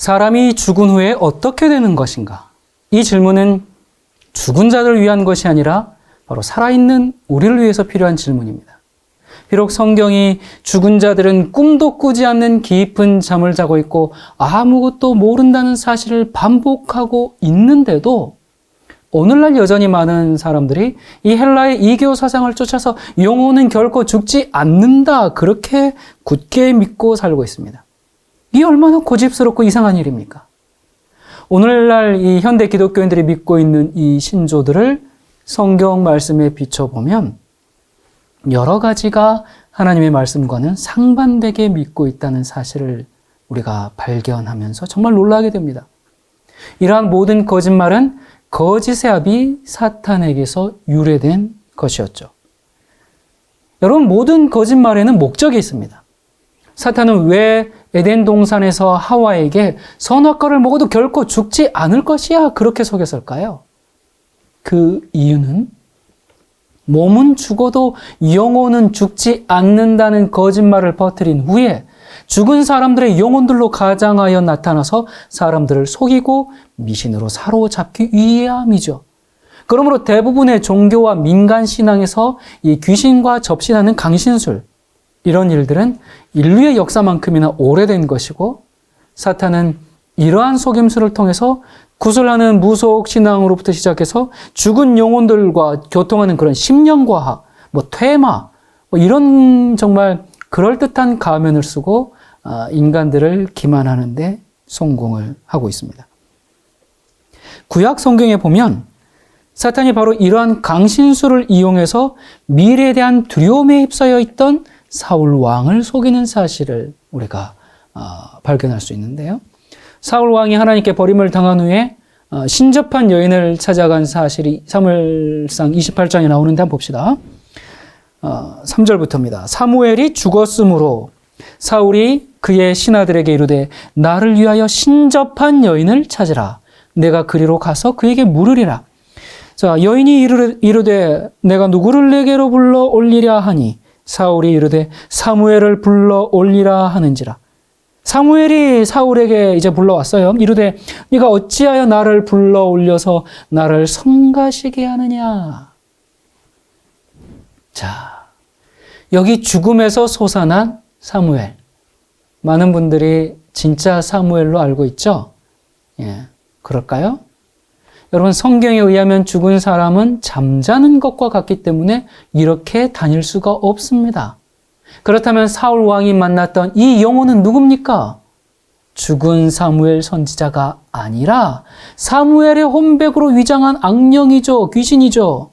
사람이 죽은 후에 어떻게 되는 것인가? 이 질문은 죽은 자들을 위한 것이 아니라 바로 살아있는 우리를 위해서 필요한 질문입니다. 비록 성경이 죽은 자들은 꿈도 꾸지 않는 깊은 잠을 자고 있고 아무것도 모른다는 사실을 반복하고 있는데도 오늘날 여전히 많은 사람들이 이 헬라의 이교 사상을 쫓아서 영혼은 결코 죽지 않는다, 그렇게 굳게 믿고 살고 있습니다. 이 얼마나 고집스럽고 이상한 일입니까? 오늘날 이 현대 기독교인들이 믿고 있는 이 신조들을 성경 말씀에 비춰보면 여러 가지가 하나님의 말씀과는 상반되게 믿고 있다는 사실을 우리가 발견하면서 정말 놀라게 됩니다. 이러한 모든 거짓말은 거짓의 아비 사탄에게서 유래된 것이었죠. 여러분, 모든 거짓말에는 목적이 있습니다. 사탄은 왜 에덴 동산에서 하와에게 선악과를 먹어도 결코 죽지 않을 것이야 그렇게 속였을까요? 그 이유는 몸은 죽어도 영혼은 죽지 않는다는 거짓말을 퍼뜨린 후에 죽은 사람들의 영혼들로 가장하여 나타나서 사람들을 속이고 미신으로 사로잡기 위함이죠. 그러므로 대부분의 종교와 민간 신앙에서 이 귀신과 접신하는 강신술, 이런 일들은 인류의 역사만큼이나 오래된 것이고, 사탄은 이러한 속임수를 통해서 구슬하는 무속 신앙으로부터 시작해서 죽은 영혼들과 교통하는 그런 심령과학, 퇴마, 이런 정말 그럴듯한 가면을 쓰고 인간들을 기만하는 데 성공을 하고 있습니다. 구약 성경에 보면 사탄이 바로 이러한 강신술을 이용해서 미래에 대한 두려움에 휩싸여 있던 사울 왕을 속이는 사실을 우리가 발견할 수 있는데요. 사울 왕이 하나님께 버림을 당한 후에 신접한 여인을 찾아간 사실이 사무엘상 28장에 나오는데 한번 봅시다. 3절부터입니다. 사무엘이 죽었으므로 사울이 그의 신하들에게 이르되 나를 위하여 신접한 여인을 찾으라. 내가 그리로 가서 그에게 물으리라. 자, 여인이 이르되 내가 누구를 내게로 불러 올리랴 하니 사울이 이르되 사무엘을 불러 올리라 하는지라. 사무엘이 사울에게 이제 불러왔어요. 이르되 네가 어찌하여 나를 불러 올려서 나를 성가시게 하느냐. 자, 여기 죽음에서 솟아난 사무엘. 많은 분들이 진짜 사무엘로 알고 있죠? 예, 그럴까요? 여러분, 성경에 의하면 죽은 사람은 잠자는 것과 같기 때문에 이렇게 다닐 수가 없습니다. 그렇다면 사울 왕이 만났던 이 영혼은 누굽니까? 죽은 사무엘 선지자가 아니라 사무엘의 혼백으로 위장한 악령이죠. 귀신이죠.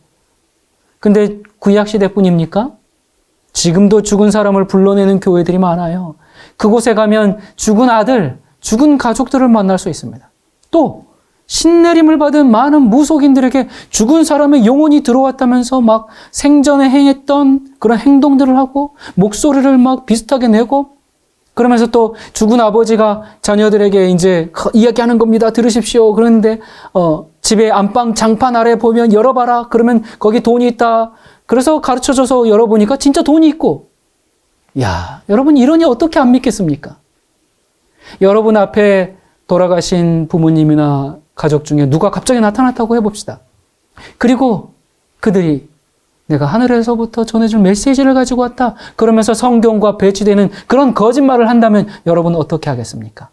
근데 구약시대뿐입니까? 지금도 죽은 사람을 불러내는 교회들이 많아요. 그곳에 가면 죽은 아들, 죽은 가족들을 만날 수 있습니다. 또 신내림을 받은 많은 무속인들에게 죽은 사람의 영혼이 들어왔다면서 막 생전에 행했던 그런 행동들을 하고 목소리를 막 비슷하게 내고, 그러면서 또 죽은 아버지가 자녀들에게 이제 이야기하는 겁니다. 들으십시오. 그런데 집에 안방 장판 아래 보면 열어봐라. 그러면 거기 돈이 있다. 그래서 가르쳐줘서 열어보니까 진짜 돈이 있고. 야, 여러분, 이러니 어떻게 안 믿겠습니까? 여러분 앞에 돌아가신 부모님이나 가족 중에 누가 갑자기 나타났다고 해봅시다. 그리고 그들이 내가 하늘에서부터 전해줄 메시지를 가지고 왔다, 그러면서 성경과 배치되는 그런 거짓말을 한다면 여러분 어떻게 하겠습니까?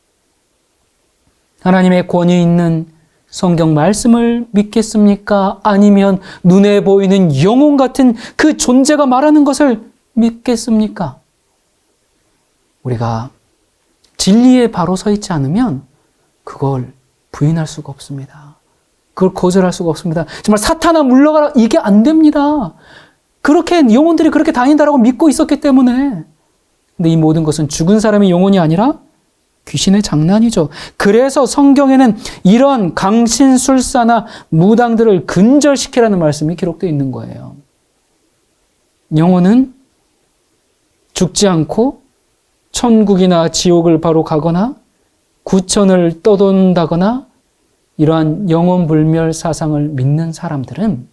하나님의 권위 있는 성경 말씀을 믿겠습니까? 아니면 눈에 보이는 영혼 같은 그 존재가 말하는 것을 믿겠습니까? 우리가 진리에 바로 서 있지 않으면 그걸 부인할 수가 없습니다. 그걸 거절할 수가 없습니다. 정말 사탄아 물러가라, 이게 안 됩니다. 그렇게 영혼들이 그렇게 다닌다라고 믿고 있었기 때문에. 근데 이 모든 것은 죽은 사람의 영혼이 아니라 귀신의 장난이죠. 그래서 성경에는 이런 강신술사나 무당들을 근절시키라는 말씀이 기록되어 있는 거예요. 영혼은 죽지 않고 천국이나 지옥을 바로 가거나 구천을 떠돈다거나 이러한 영혼불멸 사상을 믿는 사람들은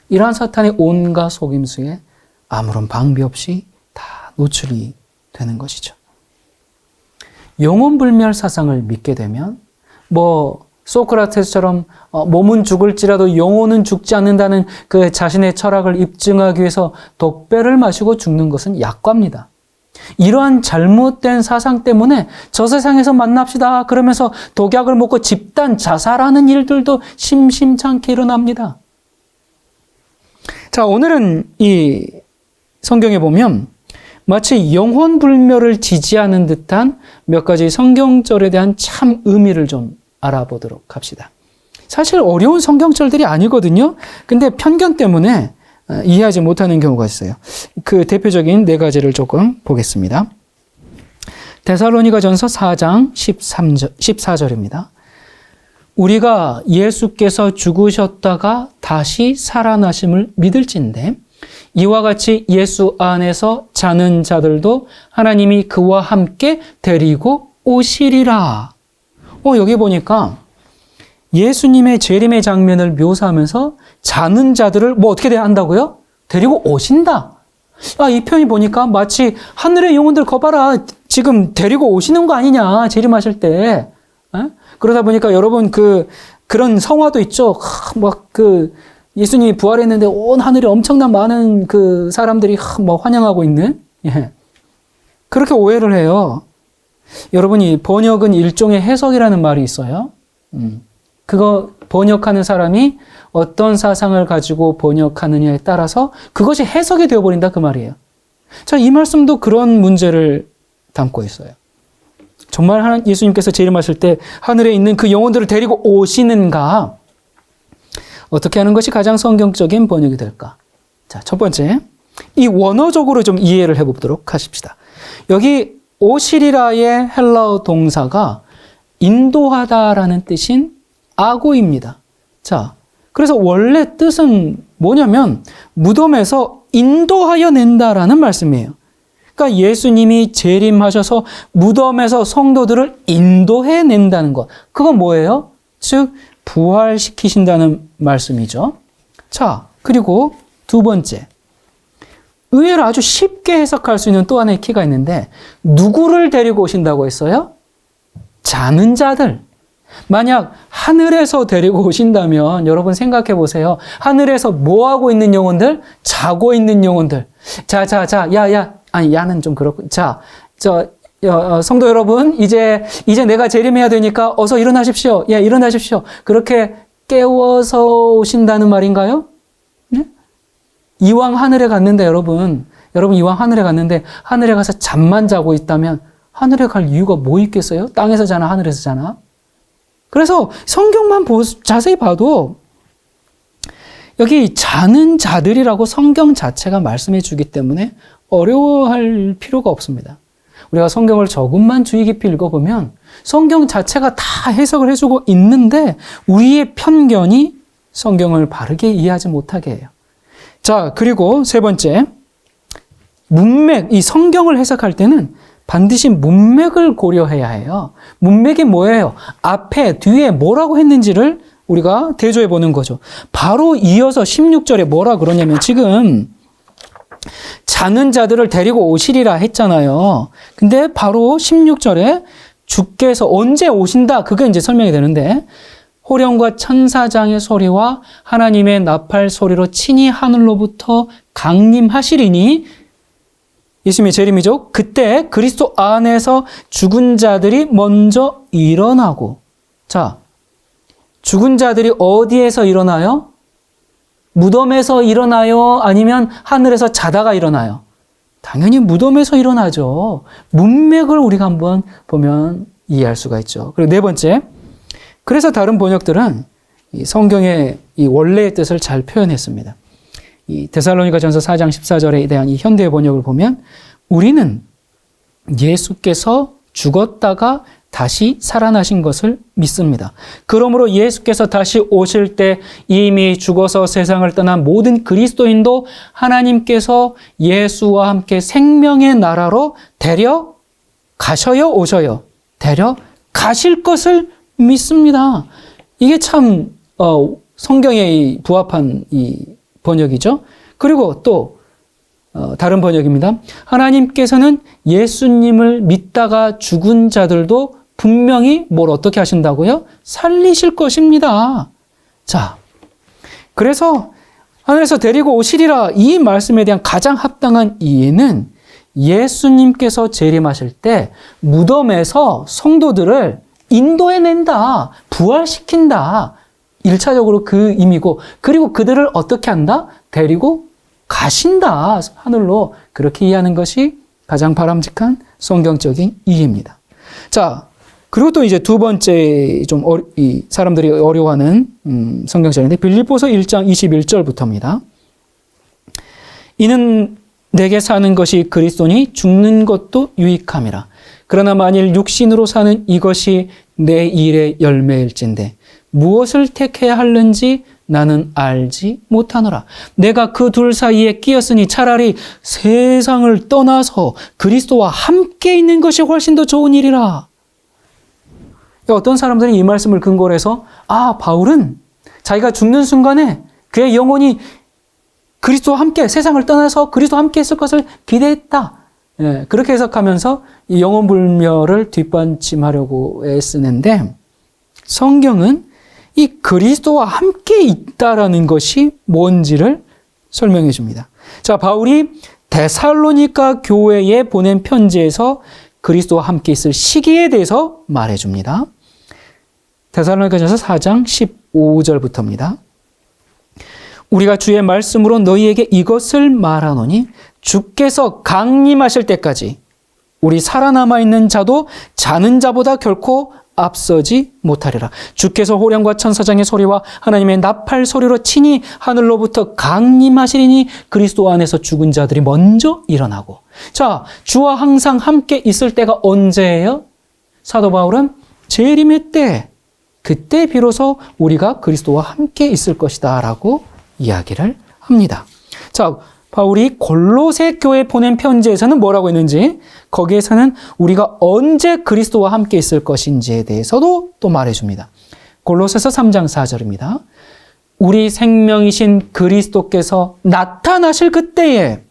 이러한 사탄의 온갖 속임수에 아무런 방비 없이 다 노출이 되는 것이죠. 영혼불멸 사상을 믿게 되면 소크라테스처럼 몸은 죽을지라도 영혼은 죽지 않는다는 그 자신의 철학을 입증하기 위해서 독배를 마시고 죽는 것은 약과입니다. 이러한 잘못된 사상 때문에 저 세상에서 만납시다 그러면서 독약을 먹고 집단 자살하는 일들도 심심찮게 일어납니다. 자, 오늘은 이 성경에 보면 마치 영혼불멸을 지지하는 듯한 몇 가지 성경절에 대한 참 의미를 좀 알아보도록 합시다. 사실 어려운 성경절들이 아니거든요. 근데 편견 때문에 이해하지 못하는 경우가 있어요. 그 대표적인 네 가지를 조금 보겠습니다. 데살로니가전서 4장 14절입니다. 우리가 예수께서 죽으셨다가 다시 살아나심을 믿을진대 이와 같이 예수 안에서 자는 자들도 하나님이 그와 함께 데리고 오시리라. 여기 보니까 예수님의 재림의 장면을 묘사하면서 자는 자들을 어떻게 한다고요? 데리고 오신다. 이 편이 보니까 마치 하늘의 영혼들 거봐라. 지금 데리고 오시는 거 아니냐. 재림하실 때. 그러다 보니까 여러분 그런 성화도 있죠. 예수님이 부활했는데 온 하늘에 엄청난 많은 그 사람들이 환영하고 있는. 예. 그렇게 오해를 해요. 여러분이 번역은 일종의 해석이라는 말이 있어요. 그거 번역하는 사람이 어떤 사상을 가지고 번역하느냐에 따라서 그것이 해석이 되어버린다 그 말이에요. 자, 이 말씀도 그런 문제를 담고 있어요. 정말 예수님께서 재림하실 때 하늘에 있는 그 영혼들을 데리고 오시는가? 어떻게 하는 것이 가장 성경적인 번역이 될까? 자, 첫 번째, 이 원어적으로 좀 이해를 해보도록 하십시다. 여기 오시리라의 헬라어 동사가 인도하다라는 뜻인 아고입니다. 자, 그래서 원래 뜻은 뭐냐면 무덤에서 인도하여 낸다라는 말씀이에요. 그러니까 예수님이 재림하셔서 무덤에서 성도들을 인도해 낸다는 것. 그건 뭐예요? 즉 부활시키신다는 말씀이죠. 자, 그리고 두 번째. 의외로 아주 쉽게 해석할 수 있는 또 하나의 키가 있는데 누구를 데리고 오신다고 했어요? 자는 자들. 만약 하늘에서 데리고 오신다면 여러분 생각해 보세요. 하늘에서 뭐 하고 있는 영혼들? 자고 있는 영혼들. 자, 야는 좀 그렇고. 성도 여러분, 이제 내가 재림해야 되니까 어서 일어나십시오. 일어나십시오. 그렇게 깨워서 오신다는 말인가요? 네? 이왕 하늘에 갔는데 여러분 이왕 하늘에 갔는데 하늘에 가서 잠만 자고 있다면 하늘에 갈 이유가 뭐 있겠어요? 땅에서 자나 하늘에서 자나? 그래서 성경만 자세히 봐도 여기 자는 자들이라고 성경 자체가 말씀해 주기 때문에 어려워할 필요가 없습니다. 우리가 성경을 조금만 주의 깊이 읽어보면 성경 자체가 다 해석을 해주고 있는데 우리의 편견이 성경을 바르게 이해하지 못하게 해요. 자, 그리고 세 번째, 문맥, 이 성경을 해석할 때는 반드시 문맥을 고려해야 해요. 문맥이 뭐예요? 앞에, 뒤에 뭐라고 했는지를 우리가 대조해 보는 거죠. 바로 이어서 16절에 뭐라 그러냐면 지금 자는 자들을 데리고 오시리라 했잖아요. 근데 바로 16절에 주께서 언제 오신다? 그게 이제 설명이 되는데 호령과 천사장의 소리와 하나님의 나팔 소리로 친히 하늘로부터 강림하시리니 예수님의 재림이죠. 그때 그리스도 안에서 죽은 자들이 먼저 일어나고. 자, 죽은 자들이 어디에서 일어나요? 무덤에서 일어나요? 아니면 하늘에서 자다가 일어나요? 당연히 무덤에서 일어나죠. 문맥을 우리가 한번 보면 이해할 수가 있죠. 그리고 네 번째, 그래서 다른 번역들은 이 성경의 이 원래의 뜻을 잘 표현했습니다. 이 데살로니가전서 4장 14절에 대한 이 현대 번역을 보면 우리는 예수께서 죽었다가 다시 살아나신 것을 믿습니다. 그러므로 예수께서 다시 오실 때 이미 죽어서 세상을 떠난 모든 그리스도인도 하나님께서 예수와 함께 생명의 나라로 데려가셔요, 오셔요? 데려가실 것을 믿습니다. 이게 참 성경에 부합한 이 번역이죠. 그리고 또 다른 번역입니다. 하나님께서는 예수님을 믿다가 죽은 자들도 분명히 뭘 어떻게 하신다고요? 살리실 것입니다. 자, 그래서 하늘에서 데리고 오시리라 이 말씀에 대한 가장 합당한 이해는 예수님께서 재림하실 때 무덤에서 성도들을 인도해낸다, 부활시킨다. 1차적으로 그 의미고, 그리고 그들을 어떻게 한다? 데리고 가신다, 하늘로. 그렇게 이해하는 것이 가장 바람직한 성경적인 이해입니다. 자, 그리고 또 이제 두 번째 좀 이 사람들이 어려워하는 성경절인데 빌립보서 1장 21절부터입니다. 이는 내게 사는 것이 그리스도니 죽는 것도 유익함이라. 그러나 만일 육신으로 사는 이것이 내 일의 열매일진데 무엇을 택해야 하는지 나는 알지 못하노라. 내가 그 둘 사이에 끼었으니 차라리 세상을 떠나서 그리스도와 함께 있는 것이 훨씬 더 좋은 일이라. 어떤 사람들은 이 말씀을 근거로 해서 바울은 자기가 죽는 순간에 그의 영혼이 그리스도와 함께 세상을 떠나서 그리스도와 함께 있을 것을 기대했다. 그렇게 해석하면서 이 영혼불멸을 뒷받침하려고 애쓰는데 성경은 이 그리스도와 함께 있다라는 것이 뭔지를 설명해 줍니다. 자, 바울이 데살로니가 교회에 보낸 편지에서 그리스도와 함께 있을 시기에 대해서 말해 줍니다. 데살로니가전서 4장 15절부터입니다. 우리가 주의 말씀으로 너희에게 이것을 말하노니 주께서 강림하실 때까지 우리 살아남아 있는 자도 자는 자보다 결코 앞서지 못하리라. 주께서 호령과 천사장의 소리와 하나님의 나팔 소리로 친히 하늘로부터 강림하시리니 그리스도 안에서 죽은 자들이 먼저 일어나고. 자, 주와 항상 함께 있을 때가 언제예요? 사도 바울은 재림의 때, 그때 비로소 우리가 그리스도와 함께 있을 것이다 라고 이야기를 합니다. 자, 바울이 골로새 교회에 보낸 편지에서는 뭐라고 했는지, 거기에서는 우리가 언제 그리스도와 함께 있을 것인지에 대해서도 또 말해줍니다. 골로새서 3장 4절입니다. 우리 생명이신 그리스도께서 나타나실 그때에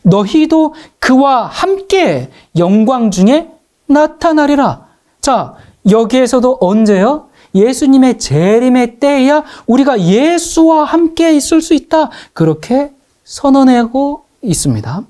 너희도 그와 함께 영광 중에 나타나리라. 자, 여기에서도 언제요? 예수님의 재림의 때에야 우리가 예수와 함께 있을 수 있다. 그렇게 선언하고 있습니다.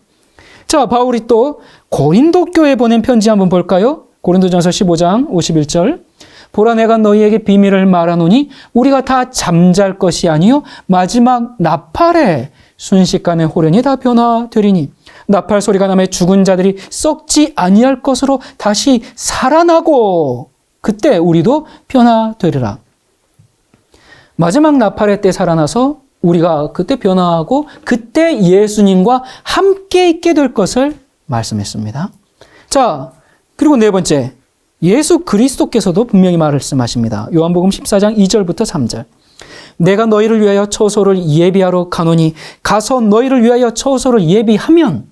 자, 바울이 또 고린도 교회에 보낸 편지 한번 볼까요? 고린도전서 15장 51절. 보라, 내가 너희에게 비밀을 말하노니 우리가 다 잠잘 것이 아니요 마지막 나팔에 순식간에 호련이 다 변화되리니 나팔 소리가 나매 죽은 자들이 썩지 아니할 것으로 다시 살아나고 그때 우리도 변화되리라. 마지막 나팔의 때 살아나서 우리가 그때 변화하고 그때 예수님과 함께 있게 될 것을 말씀했습니다. 자, 그리고 네 번째, 예수 그리스도께서도 분명히 말씀하십니다. 요한복음 14장 2절부터 3절. 내가 너희를 위하여 처소를 예비하러 가노니 가서 너희를 위하여 처소를 예비하면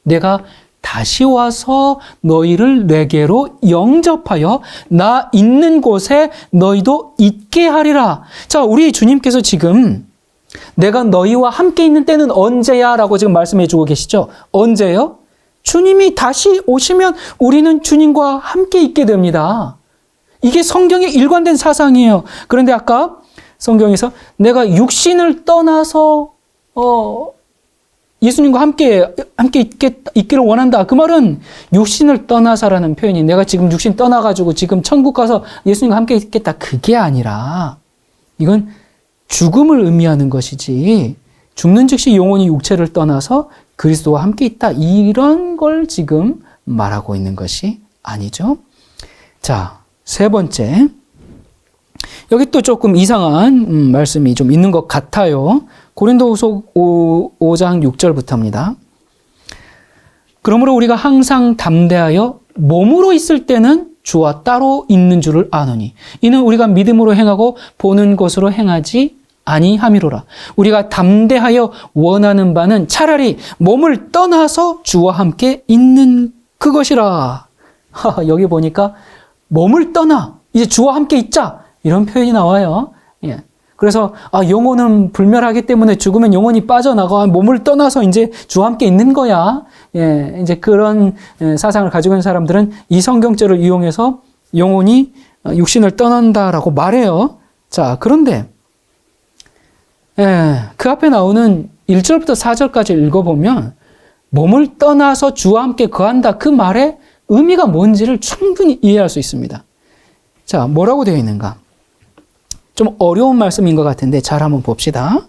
내가 다시 와서 너희를 내게로 영접하여 나 있는 곳에 너희도 있게 하리라. 자, 우리 주님께서 지금 내가 너희와 함께 있는 때는 언제야? 라고 지금 말씀해 주고 계시죠? 언제요? 주님이 다시 오시면 우리는 주님과 함께 있게 됩니다. 이게 성경의 일관된 사상이에요. 그런데 아까 성경에서 내가 육신을 떠나서 예수님과 함께 있기를 원한다. 그 말은 육신을 떠나서라는 표현이 내가 지금 육신 떠나가지고 지금 천국 가서 예수님과 함께 있겠다. 그게 아니라 이건 죽음을 의미하는 것이지 죽는 즉시 영혼이 육체를 떠나서 그리스도와 함께 있다. 이런 걸 지금 말하고 있는 것이 아니죠. 자, 세 번째. 여기 또 조금 이상한 말씀이 좀 있는 것 같아요. 고린도후서 5장 6절부터입니다. 그러므로 우리가 항상 담대하여 몸으로 있을 때는 주와 따로 있는 줄을 아노니 이는 우리가 믿음으로 행하고 보는 것으로 행하지 아니함이로라. 우리가 담대하여 원하는 바는 차라리 몸을 떠나서 주와 함께 있는 그것이라. 여기 보니까 몸을 떠나 이제 주와 함께 있자 이런 표현이 나와요. 예. 그래서 영혼은 불멸하기 때문에 죽으면 영혼이 빠져나가 몸을 떠나서 이제 주와 함께 있는 거야. 예, 이제 그런 사상을 가지고 있는 사람들은 이 성경절을 이용해서 영혼이 육신을 떠난다라고 말해요. 자, 그런데 그 앞에 나오는 1절부터 4절까지 읽어보면 몸을 떠나서 주와 함께 거한다. 그 말의 의미가 뭔지를 충분히 이해할 수 있습니다. 자, 뭐라고 되어 있는가? 좀 어려운 말씀인 것 같은데 잘 한번 봅시다.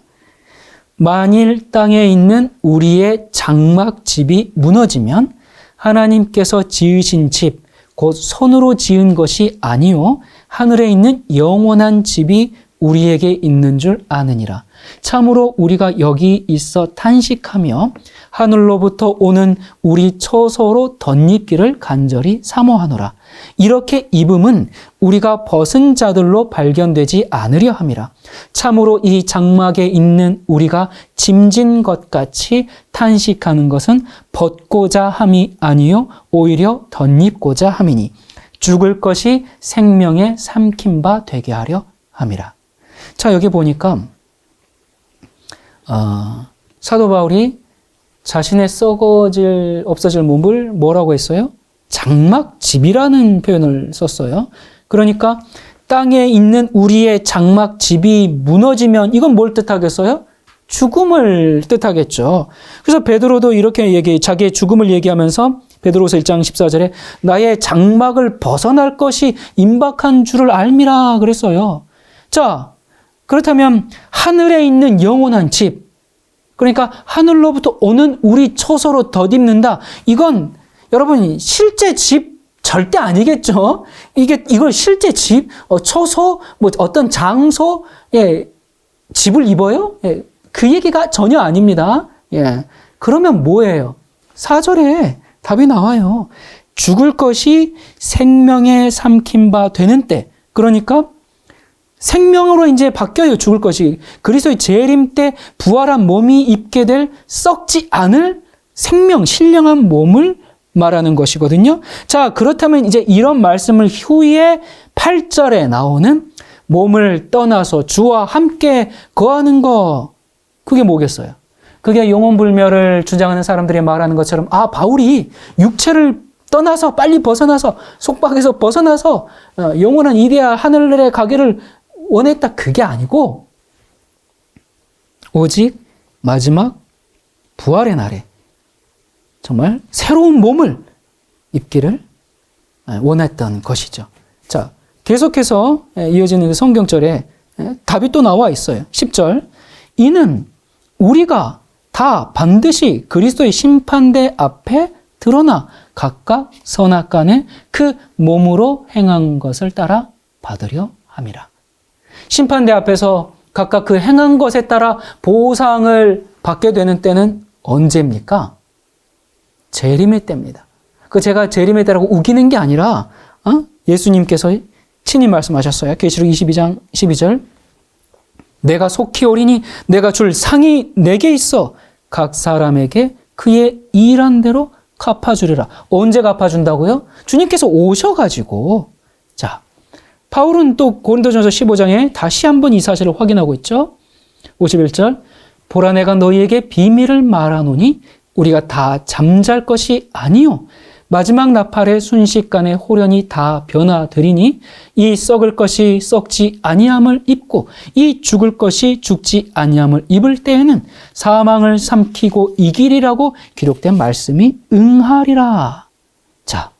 만일 땅에 있는 우리의 장막집이 무너지면 하나님께서 지으신 집, 곧 손으로 지은 것이 아니요 하늘에 있는 영원한 집이 우리에게 있는 줄 아느니라. 참으로 우리가 여기 있어 탄식하며 하늘로부터 오는 우리 처소로 덧입기를 간절히 사모하노라. 이렇게 입음은 우리가 벗은 자들로 발견되지 않으려 함이라. 참으로 이 장막에 있는 우리가 짐진 것 같이 탄식하는 것은 벗고자 함이 아니요 오히려 덧입고자 함이니 죽을 것이 생명에 삼킨 바 되게 하려 함이라. 자, 여기 보니까 사도 바울이 자신의 없어질 몸을 뭐라고 했어요? 장막집이라는 표현을 썼어요. 그러니까 땅에 있는 우리의 장막집이 무너지면 이건 뭘 뜻하겠어요? 죽음을 뜻하겠죠. 그래서 베드로도 이렇게 자기의 죽음을 얘기하면서 베드로서 1장 14절에 나의 장막을 벗어날 것이 임박한 줄을 알미라 그랬어요. 자, 그렇다면 하늘에 있는 영원한 집, 그러니까 하늘로부터 오는 우리 처소로 덧입는다. 이건 여러분 실제 집 절대 아니겠죠. 이걸 실제 집, 처소, 뭐 어떤 장소, 집을 입어요? 그 얘기가 전혀 아닙니다. 그러면 뭐예요? 4절에 답이 나와요. 죽을 것이 생명에 삼킨 바 되는 때, 그러니까 생명으로 이제 바뀌어요, 죽을 것이. 그리스도의 재림 때 부활한 몸이 입게 될 썩지 않을 생명, 신령한 몸을 말하는 것이거든요. 자, 그렇다면 이제 이런 말씀을 후에 8절에 나오는 몸을 떠나서 주와 함께 거하는 거, 그게 뭐겠어요? 그게 영혼불멸을 주장하는 사람들이 말하는 것처럼 바울이 육체를 떠나서 빨리 벗어나서 속박에서 벗어나서 영원한 이데아 하늘에 가기를 원했다, 그게 아니고 오직 마지막 부활의 날에 정말 새로운 몸을 입기를 원했던 것이죠. 자, 계속해서 이어지는 그 성경절에 답이 또 나와 있어요. 10절. 이는 우리가 다 반드시 그리스도의 심판대 앞에 드러나 각각 선악간에 그 몸으로 행한 것을 따라 받으려 함이라. 심판대 앞에서 각각 그 행한 것에 따라 보상을 받게 되는 때는 언제입니까? 재림의 때입니다. 제가 재림의 때라고 우기는 게 아니라 예수님께서 친히 말씀하셨어요. 계시록 22장 12절. 내가 속히 오리니 내가 줄 상이 내게 있어 각 사람에게 그의 일한 대로 갚아주리라. 언제 갚아준다고요? 주님께서 오셔가지고. 자, 바울은 또 고린도전서 15장에 다시 한번 이 사실을 확인하고 있죠. 51절. 보라 내가 너희에게 비밀을 말하노니 우리가 다 잠잘 것이 아니요 마지막 나팔의 순식간에 호련히 다 변화되리니 이 썩을 것이 썩지 아니함을 입고 이 죽을 것이 죽지 아니함을 입을 때에는 사망을 삼키고 이기리라고 기록된 말씀이 응하리라. 자,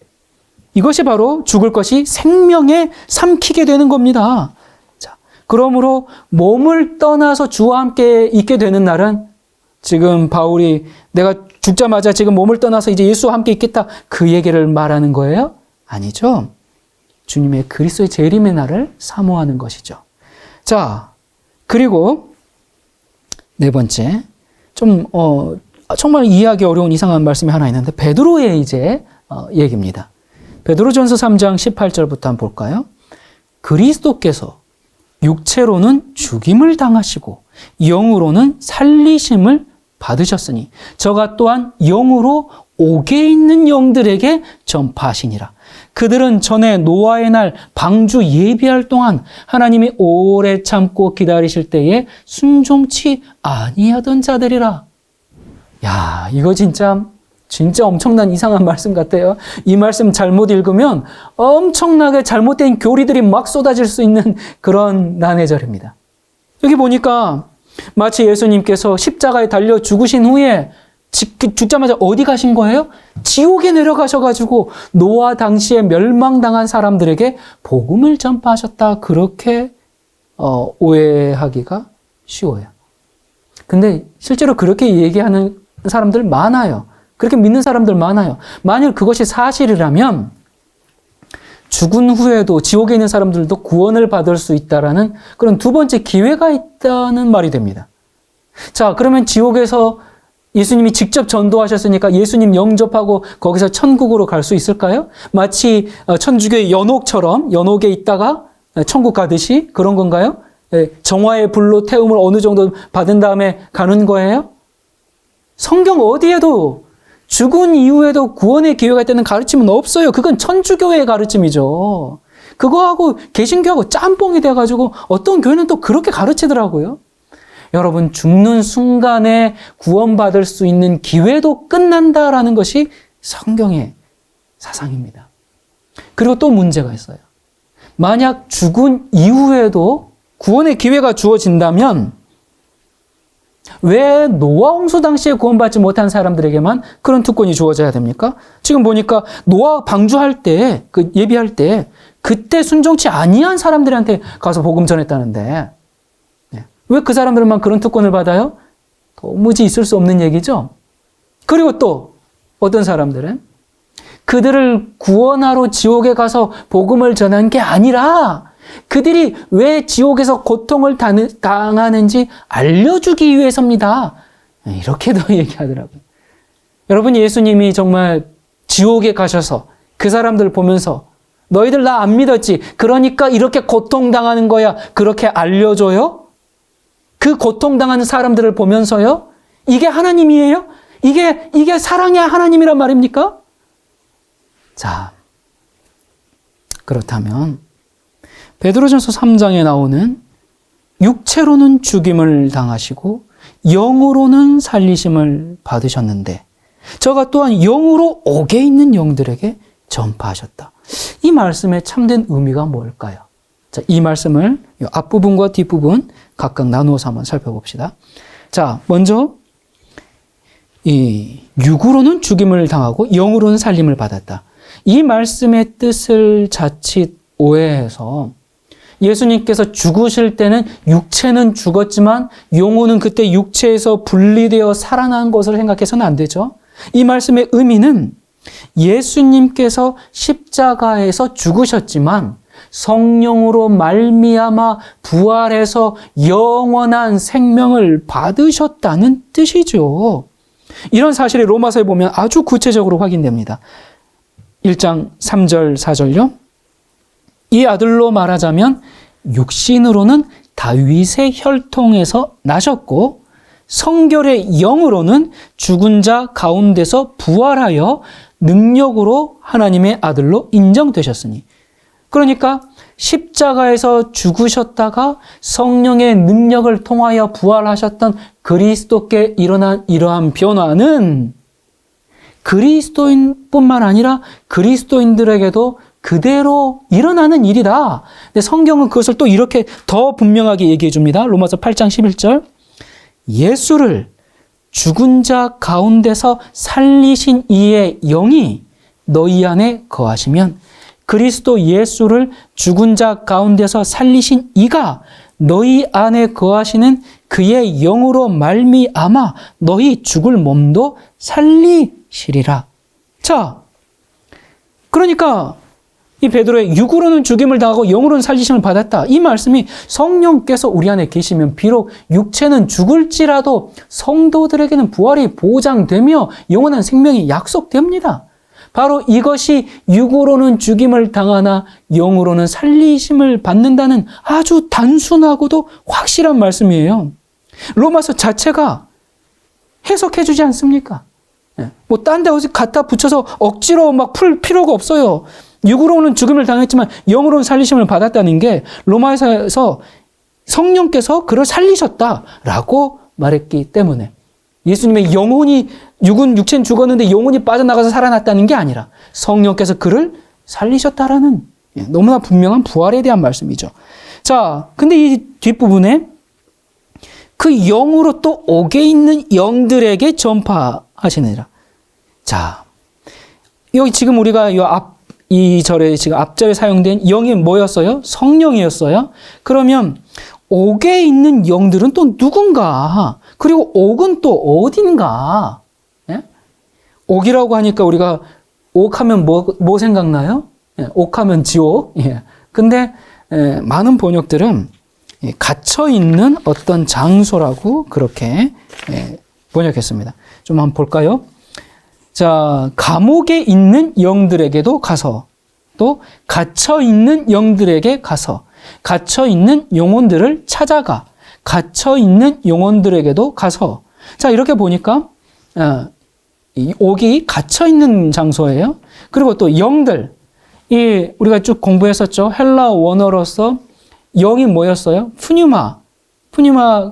이것이 바로 죽을 것이 생명에 삼키게 되는 겁니다. 자, 그러므로 몸을 떠나서 주와 함께 있게 되는 날은 지금 바울이 내가 죽자마자 지금 몸을 떠나서 이제 예수와 함께 있겠다, 그 얘기를 말하는 거예요? 아니죠. 주님의 그리스도의 재림의 날을 사모하는 것이죠. 자, 그리고 네 번째, 정말 이해하기 어려운 이상한 말씀이 하나 있는데 베드로의 이제 얘기입니다. 베드로전서 3장 18절부터 한번 볼까요? 그리스도께서 육체로는 죽임을 당하시고 영으로는 살리심을 받으셨으니 저가 또한 영으로 옥에 있는 영들에게 전파하시니라. 그들은 전에 노아의 날 방주 예비할 동안 하나님이 오래 참고 기다리실 때에 순종치 아니하던 자들이라. 야, 이거 진짜 엄청난 이상한 말씀 같아요. 이 말씀 잘못 읽으면 엄청나게 잘못된 교리들이 막 쏟아질 수 있는 그런 난해절입니다. 여기 보니까 마치 예수님께서 십자가에 달려 죽으신 후에 죽자마자 어디 가신 거예요? 지옥에 내려가셔가지고 노아 당시에 멸망당한 사람들에게 복음을 전파하셨다. 그렇게 오해하기가 쉬워요. 근데 실제로 그렇게 얘기하는 사람들 많아요. 그렇게 믿는 사람들 많아요. 만일 그것이 사실이라면 죽은 후에도 지옥에 있는 사람들도 구원을 받을 수 있다라는 그런 두 번째 기회가 있다는 말이 됩니다. 자, 그러면 지옥에서 예수님이 직접 전도하셨으니까 예수님 영접하고 거기서 천국으로 갈 수 있을까요? 마치 천주교의 연옥처럼 연옥에 있다가 천국 가듯이 그런 건가요? 정화의 불로 태움을 어느 정도 받은 다음에 가는 거예요? 성경 어디에도 죽은 이후에도 구원의 기회가 있다는 가르침은 없어요. 그건 천주교의 가르침이죠. 그거하고 개신교하고 짬뽕이 돼가지고 어떤 교회는 또 그렇게 가르치더라고요. 여러분, 죽는 순간에 구원받을 수 있는 기회도 끝난다라는 것이 성경의 사상입니다. 그리고 또 문제가 있어요. 만약 죽은 이후에도 구원의 기회가 주어진다면 왜 노아 홍수 당시에 구원받지 못한 사람들에게만 그런 특권이 주어져야 됩니까? 지금 보니까 노아 방주할 때, 예비할 때 그때 순종치 아니한 사람들한테 가서 복음 전했다는데 왜 그 사람들만 그런 특권을 받아요? 도무지 있을 수 없는 얘기죠. 그리고 또 어떤 사람들은 그들을 구원하러 지옥에 가서 복음을 전한 게 아니라 그들이 왜 지옥에서 고통을 당하는지 알려주기 위해서입니다. 이렇게도 얘기하더라고요. 여러분, 예수님이 정말 지옥에 가셔서 그 사람들 보면서 너희들 나 안 믿었지? 그러니까 이렇게 고통당하는 거야. 그렇게 알려줘요? 그 고통당하는 사람들을 보면서요? 이게 하나님이에요? 이게 사랑의 하나님이란 말입니까? 자, 그렇다면 베드로전서 3장에 나오는 육체로는 죽임을 당하시고 영으로는 살리심을 받으셨는데 저가 또한 영으로 옥에 있는 영들에게 전파하셨다. 이 말씀의 참된 의미가 뭘까요? 자, 이 말씀을 앞부분과 뒷부분 각각 나누어서 한번 살펴봅시다. 자, 먼저 이 육으로는 죽임을 당하고 영으로는 살림을 받았다. 이 말씀의 뜻을 자칫 오해해서 예수님께서 죽으실 때는 육체는 죽었지만 영혼은 그때 육체에서 분리되어 살아난 것을 생각해서는 안 되죠. 이 말씀의 의미는 예수님께서 십자가에서 죽으셨지만 성령으로 말미암아 부활해서 영원한 생명을 받으셨다는 뜻이죠. 이런 사실이 로마서에 보면 아주 구체적으로 확인됩니다. 1장 3절 4절요. 이 아들로 말하자면 육신으로는 다윗의 혈통에서 나셨고 성결의 영으로는 죽은 자 가운데서 부활하여 능력으로 하나님의 아들로 인정되셨으니. 그러니까 십자가에서 죽으셨다가 성령의 능력을 통하여 부활하셨던 그리스도께 일어난 이러한 변화는 그리스도인뿐만 아니라 그리스도인들에게도 그대로 일어나는 일이다. 근데 성경은 그것을 또 이렇게 더 분명하게 얘기해 줍니다. 로마서 8장 11절. 예수를 죽은 자 가운데서 살리신 이의 영이 너희 안에 거하시면 그리스도 예수를 죽은 자 가운데서 살리신 이가 너희 안에 거하시는 그의 영으로 말미암아 너희 죽을 몸도 살리시리라. 자, 그러니까 이 베드로의 육으로는 죽임을 당하고 영으로는 살리심을 받았다. 이 말씀이 성령께서 우리 안에 계시면 비록 육체는 죽을지라도 성도들에게는 부활이 보장되며 영원한 생명이 약속됩니다. 바로 이것이 육으로는 죽임을 당하나 영으로는 살리심을 받는다는 아주 단순하고도 확실한 말씀이에요. 로마서 자체가 해석해 주지 않습니까? 뭐 딴 데 어디 갖다 붙여서 억지로 막 풀 필요가 없어요. 육으로는 죽음을 당했지만 영으로는 살리심을 받았다는 게 로마서에서 성령께서 그를 살리셨다라고 말했기 때문에 예수님의 영혼이 육체는 죽었는데 영혼이 빠져나가서 살아났다는 게 아니라 성령께서 그를 살리셨다라는 너무나 분명한 부활에 대한 말씀이죠. 자, 근데 이 뒷부분에 그 영으로 또 옥에 있는 영들에게 전파하시느니라. 자, 여기 지금 우리가 이 절에 지금 앞절에 사용된 영이 뭐였어요? 성령이었어요. 그러면 옥에 있는 영들은 또 누군가? 그리고 옥은 또 어딘가? 예? 옥이라고 하니까 우리가 옥하면 뭐 생각나요? 예, 옥하면 지옥. 예. 근데 많은 번역들은 갇혀 있는 어떤 장소라고 그렇게 번역했습니다. 좀 한번 볼까요? 자, 감옥에 있는 영들에게도 가서, 또 갇혀 있는 영들에게 가서, 갇혀 있는 영혼들을 찾아가, 갇혀 있는 영혼들에게도 가서. 자, 이렇게 보니까 이 옥이 갇혀 있는 장소예요. 그리고 또 영들, 우리가 쭉 공부했었죠. 헬라 원어로서 영이 뭐였어요? 푸뉴마.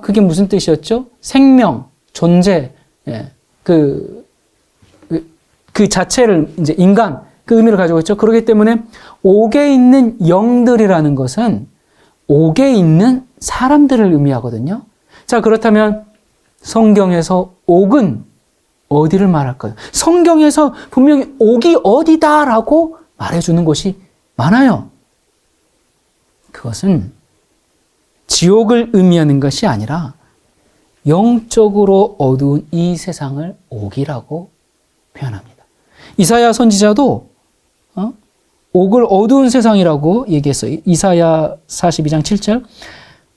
그게 무슨 뜻이었죠? 생명, 존재. 예. 그 자체를 이제 인간, 그 의미를 가지고 있죠. 그렇기 때문에 옥에 있는 영들이라는 것은 옥에 있는 사람들을 의미하거든요. 자, 그렇다면 성경에서 옥은 어디를 말할까요? 성경에서 분명히 옥이 어디다라고 말해주는 곳이 많아요. 그것은 지옥을 의미하는 것이 아니라 영적으로 어두운 이 세상을 옥이라고 표현합니다. 이사야 선지자도 옥을 어두운 세상이라고 얘기했어요. 이사야 42장 7절.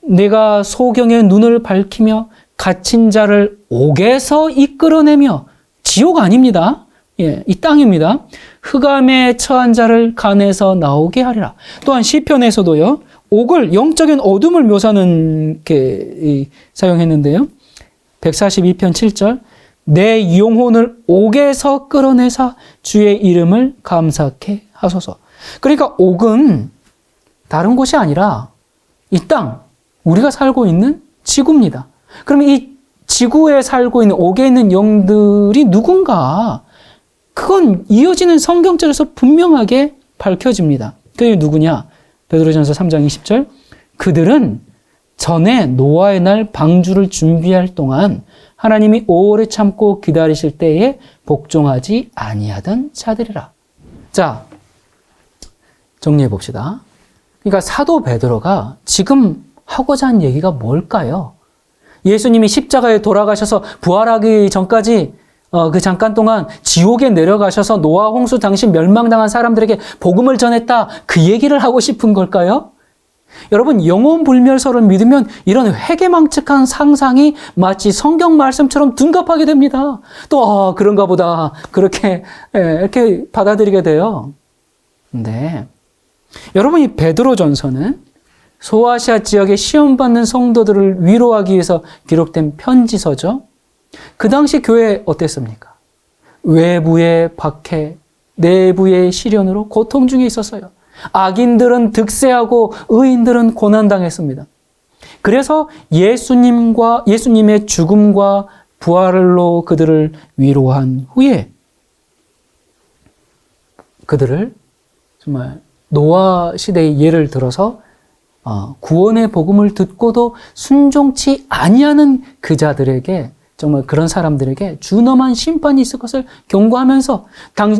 내가 소경의 눈을 밝히며 갇힌 자를 옥에서 이끌어내며, 지옥 아닙니다. 예, 이 땅입니다. 흑암에 처한 자를 간에서 나오게 하리라. 또한 시편에서도요, 옥을, 영적인 어둠을 묘사하는 게 사용했는데요. 142편 7절. 내 영혼을 옥에서 끌어내사 주의 이름을 감사케 하소서. 그러니까 옥은 다른 곳이 아니라 이 땅, 우리가 살고 있는 지구입니다. 그러면 이 지구에 살고 있는 옥에 있는 영들이 누군가? 그건 이어지는 성경절에서 분명하게 밝혀집니다. 그게 누구냐? 베드로전서 3장 20절. 그들은 전에 노아의 날 방주를 준비할 동안 하나님이 오래 참고 기다리실 때에 복종하지 아니하던 자들이라. 자, 정리해 봅시다. 그러니까 사도 베드로가 지금 하고자 한 얘기가 뭘까요? 예수님이 십자가에 돌아가셔서 부활하기 전까지 그 잠깐 동안 지옥에 내려가셔서 노아 홍수 당시 멸망당한 사람들에게 복음을 전했다, 그 얘기를 하고 싶은 걸까요? 여러분, 영혼불멸설을 믿으면 이런 회개망측한 상상이 마치 성경 말씀처럼 둔갑하게 됩니다. 또 그런가 보다 그렇게 이렇게 받아들이게 돼요. 근데 여러분, 이 베드로전서는 소아시아 지역에 시험받는 성도들을 위로하기 위해서 기록된 편지서죠. 그 당시 교회 어땠습니까? 외부의 박해, 내부의 시련으로 고통 중에 있었어요. 악인들은 득세하고 의인들은 고난당했습니다. 그래서 예수님의 죽음과 부활로 그들을 위로한 후에 그들을 정말 노아 시대의 예를 들어서 구원의 복음을 듣고도 순종치 아니하는 그 자들에게, 정말 그런 사람들에게 준엄한 심판이 있을 것을 경고하면서,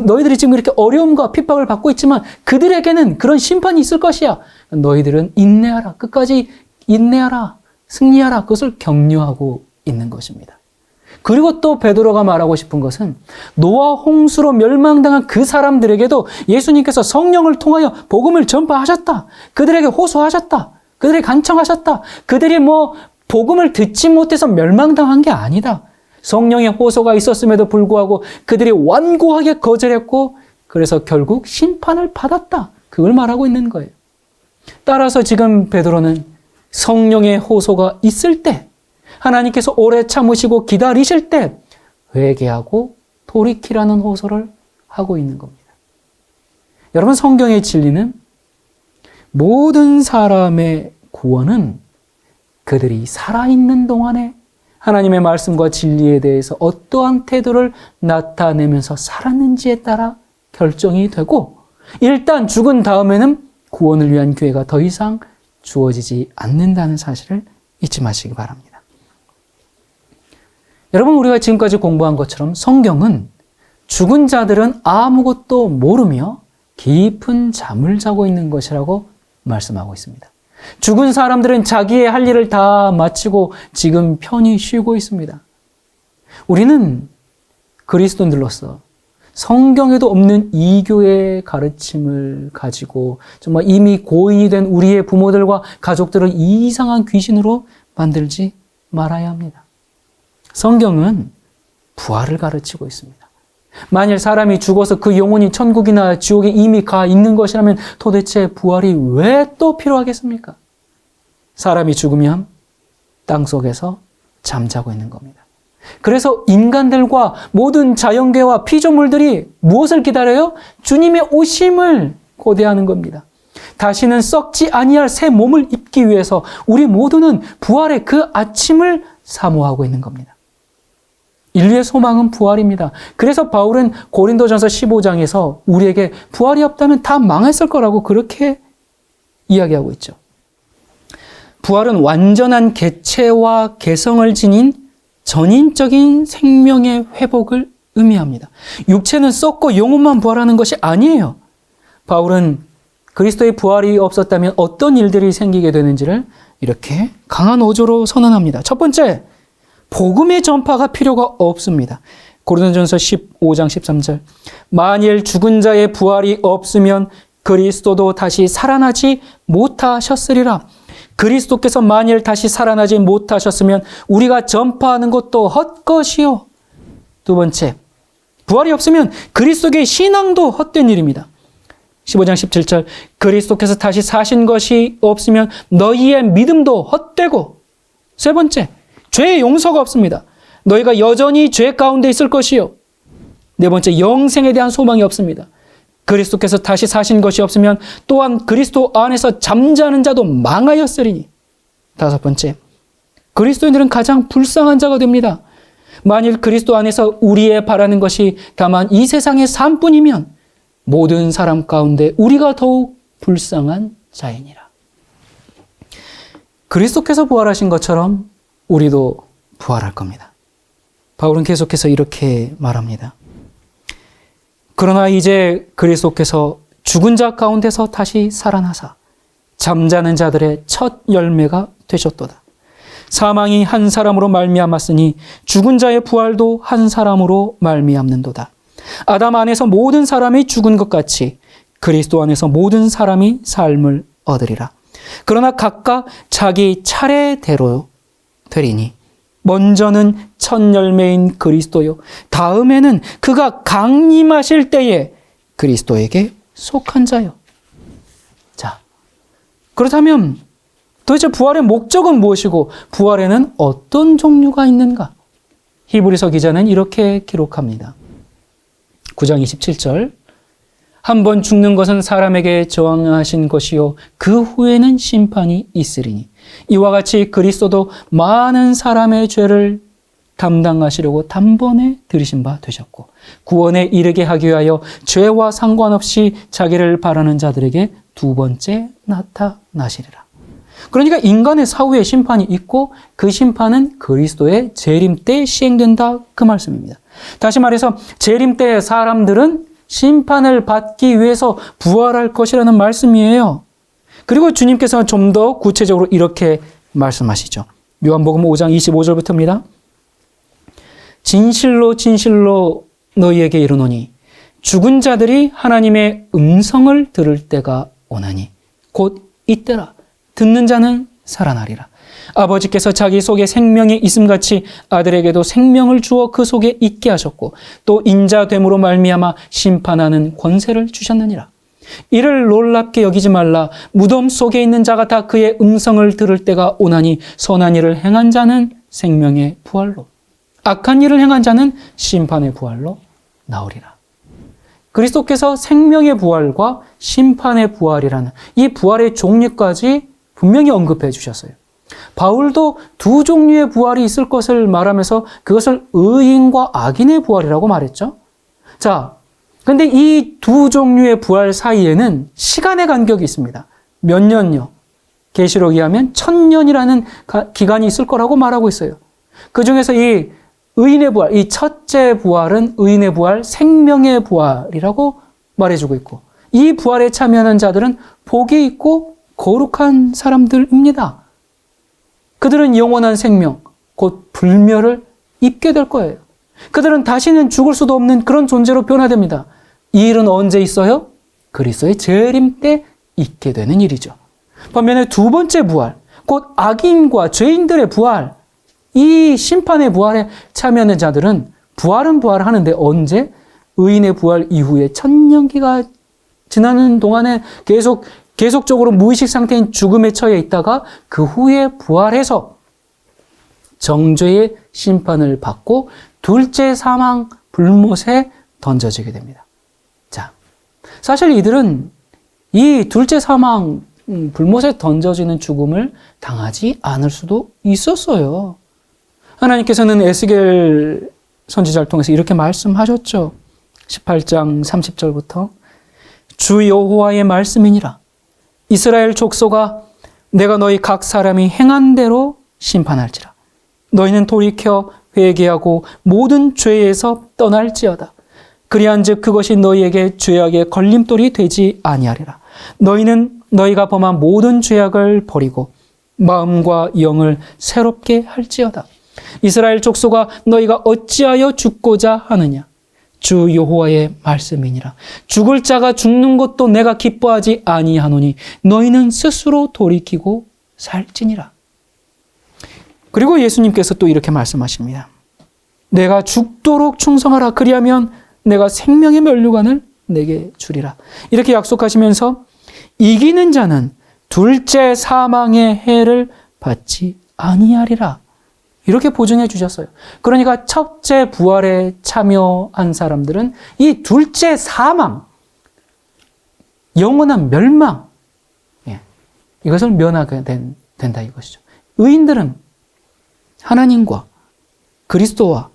너희들이 지금 이렇게 어려움과 핍박을 받고 있지만 그들에게는 그런 심판이 있을 것이야. 너희들은 인내하라. 끝까지 인내하라. 승리하라. 그것을 격려하고 있는 것입니다. 그리고 또 베드로가 말하고 싶은 것은 노아 홍수로 멸망당한 그 사람들에게도 예수님께서 성령을 통하여 복음을 전파하셨다. 그들에게 호소하셨다. 그들에게 간청하셨다. 그들이 복음을 듣지 못해서 멸망당한 게 아니다. 성령의 호소가 있었음에도 불구하고 그들이 완고하게 거절했고, 그래서 결국 심판을 받았다. 그걸 말하고 있는 거예요. 따라서 지금 베드로는 성령의 호소가 있을 때, 하나님께서 오래 참으시고 기다리실 때 회개하고 돌이키라는 호소를 하고 있는 겁니다. 여러분, 성경의 진리는 모든 사람의 구원은 그들이 살아있는 동안에 하나님의 말씀과 진리에 대해서 어떠한 태도를 나타내면서 살았는지에 따라 결정이 되고, 일단 죽은 다음에는 구원을 위한 기회가 더 이상 주어지지 않는다는 사실을 잊지 마시기 바랍니다. 여러분, 우리가 지금까지 공부한 것처럼 성경은 죽은 자들은 아무것도 모르며 깊은 잠을 자고 있는 것이라고 말씀하고 있습니다. 죽은 사람들은 자기의 할 일을 다 마치고 지금 편히 쉬고 있습니다. 우리는 그리스도인들로서 성경에도 없는 이교의 가르침을 가지고 정말 이미 고인이 된 우리의 부모들과 가족들을 이상한 귀신으로 만들지 말아야 합니다. 성경은 부활을 가르치고 있습니다. 만일 사람이 죽어서 그 영혼이 천국이나 지옥에 이미 가 있는 것이라면 도대체 부활이 왜 또 필요하겠습니까? 사람이 죽으면 땅속에서 잠자고 있는 겁니다. 그래서 인간들과 모든 자연계와 피조물들이 무엇을 기다려요? 주님의 오심을 고대하는 겁니다. 다시는 썩지 아니할 새 몸을 입기 위해서 우리 모두는 부활의 그 아침을 사모하고 있는 겁니다. 인류의 소망은 부활입니다. 그래서 바울은 고린도전서 15장에서 우리에게 부활이 없다면 다 망했을 거라고 그렇게 이야기하고 있죠. 부활은 완전한 개체와 개성을 지닌 전인적인 생명의 회복을 의미합니다. 육체는 썩고 영혼만 부활하는 것이 아니에요. 바울은 그리스도의 부활이 없었다면 어떤 일들이 생기게 되는지를 이렇게 강한 어조로 선언합니다. 첫 번째, 복음의 전파가 필요가 없습니다. 고린도전서 15장 13절. 만일 죽은 자의 부활이 없으면 그리스도도 다시 살아나지 못하셨으리라. 그리스도께서 만일 다시 살아나지 못하셨으면 우리가 전파하는 것도 헛것이요. 두 번째, 부활이 없으면 그리스도의 신앙도 헛된 일입니다. 15장 17절. 그리스도께서 다시 사신 것이 없으면 너희의 믿음도 헛되고. 세 번째, 죄의 용서가 없습니다. 너희가 여전히 죄 가운데 있을 것이요. 네 번째, 영생에 대한 소망이 없습니다. 그리스도께서 다시 사신 것이 없으면 또한 그리스도 안에서 잠자는 자도 망하였으리니. 다섯 번째, 그리스도인들은 가장 불쌍한 자가 됩니다. 만일 그리스도 안에서 우리의 바라는 것이 다만 이 세상의 삶뿐이면 모든 사람 가운데 우리가 더욱 불쌍한 자이니라. 그리스도께서 부활하신 것처럼 우리도 부활할 겁니다. 바울은 계속해서 이렇게 말합니다. 그러나 이제 그리스도께서 죽은 자 가운데서 다시 살아나사 잠자는 자들의 첫 열매가 되셨도다. 사망이 한 사람으로 말미암았으니 죽은 자의 부활도 한 사람으로 말미암는도다. 아담 안에서 모든 사람이 죽은 것 같이 그리스도 안에서 모든 사람이 삶을 얻으리라. 그러나 각각 자기 차례대로 되리니 먼저는 첫 열매인 그리스도요, 다음에는 그가 강림하실 때에 그리스도에게 속한 자요. 자, 그렇다면 도대체 부활의 목적은 무엇이고 부활에는 어떤 종류가 있는가? 히브리서 기자는 이렇게 기록합니다. 9장 27절. 한 번 죽는 것은 사람에게 정하신 것이요 그 후에는 심판이 있으리니 이와 같이 그리스도도 많은 사람의 죄를 담당하시려고 단번에 들이신 바 되셨고 구원에 이르게 하기 위하여 죄와 상관없이 자기를 바라는 자들에게 두 번째 나타나시리라. 그러니까 인간의 사후에 심판이 있고 그 심판은 그리스도의 재림 때 시행된다, 그 말씀입니다. 다시 말해서 재림 때 사람들은 심판을 받기 위해서 부활할 것이라는 말씀이에요. 그리고 주님께서 좀 더 구체적으로 이렇게 말씀하시죠. 요한복음 5장 25절부터입니다. 진실로 진실로 너희에게 이르노니 죽은 자들이 하나님의 음성을 들을 때가 오나니 곧 이때라. 듣는 자는 살아나리라. 아버지께서 자기 속에 생명이 있음같이 아들에게도 생명을 주어 그 속에 있게 하셨고 또 인자됨으로 말미암아 심판하는 권세를 주셨느니라. 이를 놀랍게 여기지 말라. 무덤 속에 있는 자가 다 그의 음성을 들을 때가 오나니 선한 일을 행한 자는 생명의 부활로 악한 일을 행한 자는 심판의 부활로 나오리라. 그리스도께서 생명의 부활과 심판의 부활이라는 이 부활의 종류까지 분명히 언급해 주셨어요. 바울도 두 종류의 부활이 있을 것을 말하면서 그것을 의인과 악인의 부활이라고 말했죠. 자, 근데 이 두 종류의 부활 사이에는 시간의 간격이 있습니다. 몇 년요? 계시록에 하면 1000년이라는 기간이 있을 거라고 말하고 있어요. 그 중에서 이 의인의 부활, 이 첫째 부활은 의인의 부활, 생명의 부활이라고 말해주고 있고, 이 부활에 참여하는 자들은 복이 있고 거룩한 사람들입니다. 그들은 영원한 생명, 곧 불멸을 입게 될 거예요. 그들은 다시는 죽을 수도 없는 그런 존재로 변화됩니다. 이 일은 언제 있어요? 그리스도의 재림 때 있게 되는 일이죠. 반면에 두 번째 부활, 곧 악인과 죄인들의 부활, 이 심판의 부활에 참여하는 자들은 부활은 부활하는데 언제? 의인의 부활 이후에 1000년기가 지나는 동안에 계속적으로 무의식 상태인 죽음에 처해 있다가 그 후에 부활해서 정죄의 심판을 받고 둘째 사망 불못에 던져지게 됩니다. 자, 사실 이들은 이 둘째 사망 불못에 던져지는 죽음을 당하지 않을 수도 있었어요. 하나님께서는 에스겔 선지자를 통해서 이렇게 말씀하셨죠. 18장 30절부터 주 여호와의 말씀이니라. 이스라엘 족속아, 내가 너희 각 사람이 행한 대로 심판할지라. 너희는 돌이켜 회개하고 모든 죄에서 떠날지어다. 그리한즉 그것이 너희에게 죄악의 걸림돌이 되지 아니하리라. 너희는 너희가 범한 모든 죄악을 버리고 마음과 영을 새롭게 할지어다. 이스라엘 족속아, 너희가 어찌하여 죽고자 하느냐? 주 여호와의 말씀이니라. 죽을 자가 죽는 것도 내가 기뻐하지 아니하노니 너희는 스스로 돌이키고 살지니라. 그리고 예수님께서 또 이렇게 말씀하십니다. 내가 죽도록 충성하라. 그리하면 내가 생명의 면류관을 내게 주리라. 이렇게 약속하시면서 이기는 자는 둘째 사망의 해를 받지 아니하리라. 이렇게 보증해 주셨어요. 그러니까 첫째 부활에 참여한 사람들은 이 둘째 사망, 영원한 멸망, 이것을 면하게 된다 이것이죠. 의인들은 하나님과 그리스도와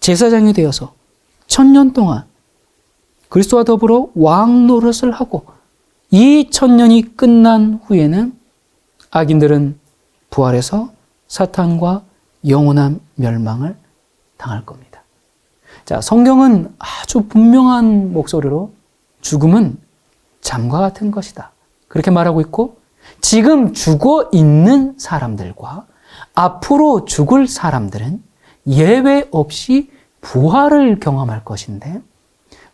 제사장이 되어서 1000년 동안 그리스도와 더불어 왕 노릇을 하고 이 1000년이 끝난 후에는 악인들은 부활해서 사탄과 영원한 멸망을 당할 겁니다. 자, 성경은 아주 분명한 목소리로 죽음은 잠과 같은 것이다. 그렇게 말하고 있고, 지금 죽어 있는 사람들과 앞으로 죽을 사람들은 예외 없이 부활을 경험할 것인데,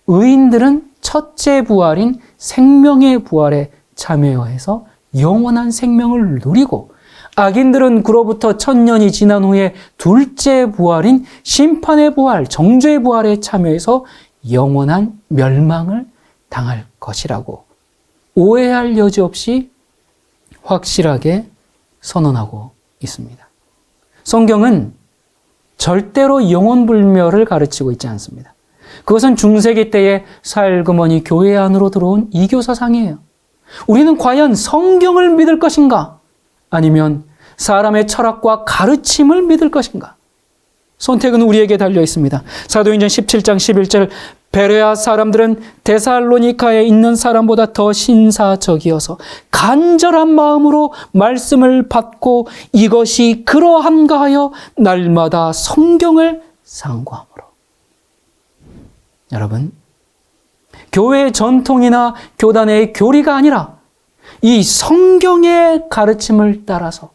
의인들은 첫째 부활인 생명의 부활에 참여해서 영원한 생명을 누리고, 악인들은 그로부터 1000년이 지난 후에 둘째 부활인 심판의 부활, 정죄의 부활에 참여해서 영원한 멸망을 당할 것이라고 오해할 여지 없이 확실하게 선언하고 있습니다. 성경은 절대로 영원불멸을 가르치고 있지 않습니다. 그것은 중세기 때에 살그머니 교회 안으로 들어온 이교 사상이에요. 우리는 과연 성경을 믿을 것인가? 아니면 사람의 철학과 가르침을 믿을 것인가? 선택은 우리에게 달려 있습니다. 사도행전 17장 11절, 베레아 사람들은 데살로니카에 있는 사람보다 더 신사적이어서 간절한 마음으로 말씀을 받고 이것이 그러한가 하여 날마다 성경을 상고하므로. 여러분, 교회의 전통이나 교단의 교리가 아니라 이 성경의 가르침을 따라서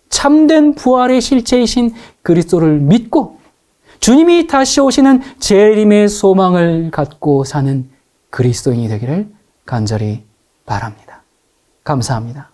참된 부활의 실체이신 그리스도를 믿고 주님이 다시 오시는 재림의 소망을 갖고 사는 그리스도인이 되기를 간절히 바랍니다. 감사합니다.